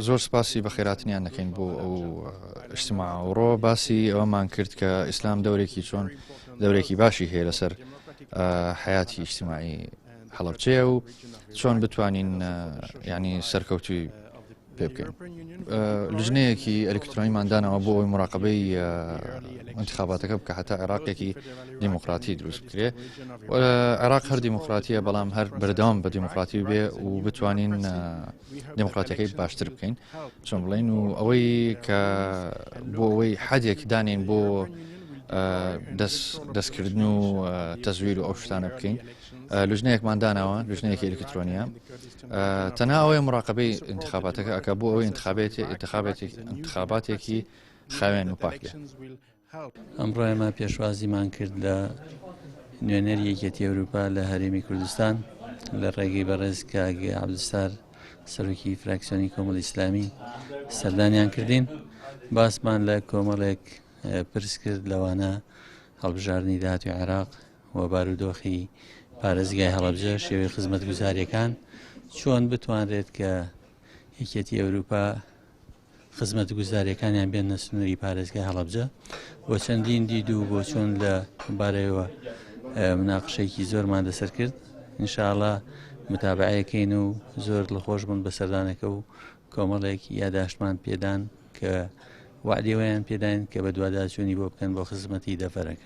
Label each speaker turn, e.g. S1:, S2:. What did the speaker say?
S1: زۆر سپاسی بە خێراتنیان دەکەین بۆ ئەو ئیجتیماع ئەوڕۆ باسی ئەوەمان کرد کە ئیسلام دەورێکی چۆن دەورێکی باشی هەیە لەسەر حیاتی ئیجتیماعی هەڵەبجەیە و چۆن بتوانین ینی سەرکەوتوی پێ بکەین. لژنەیەکی ئەلکترۆنیمان داناوە بۆ ئەوی مراقبەی انتخاباتەکە بکە هەتا عێراقێکی دیموکراتی دروست بکرێ. عێراق هەر دیموکراتیە بەڵام هەر بەردەوام بە دیموکراتی بێ و بتوانین دیموکراتیەکەی باشتر بکەین چۆن بڵین و ئەوەی کە بۆ ئەوەی حەدێک دانین بۆ دەستکردن و تەزویر و ئەو شتانە بکەین. لژنەیەکمان داناوە لژنەیەکی ئەلکترۆنیە تەنها ئەوەی مراقبەی انتخاباتەکە ئەکە بۆ ئەوەی انتخاباتێکی خاوێن و پاک بێ.
S2: ئەمڕۆ ئێمە پێشوازیمان کرد لە نوێنەری کێتیی وروپا لە هەرێمی کوردستان لە ڕێگەی بەڕێز کاگێ عەبدولستار سەرۆکی فراکسیۆنی کۆمەڵی ئیسلامی سەردانیان کردین. باسمان لە کۆمەڵێک پرس کرد لەوانە هەڵبژاردننی داهاتوی عێراق و بارودۆخی پارێزگای هەڵەبجە شێوەی خزمەتگوزاریەکان چۆن بتوانرێت کە یەکێتی ئەوروپا خزمەتگوزاریەکانیان بێنە سنووری پارێزگای هەڵەبجە بۆ چەندین دید و بۆ چۆن لە بارەوە مناقشەیەکی زۆرمان دەسەر کرد. ئینشاءڵڵا متابعەکەین و زۆر دڵخۆش بوون بە سەردانەکە و کۆمەڵێک یاداشتمان پێدان کە وعدەیەوەیان پێداین کە بە دوواداچوونی بۆ بکەن بۆ خزمەتی دەفەرەکە.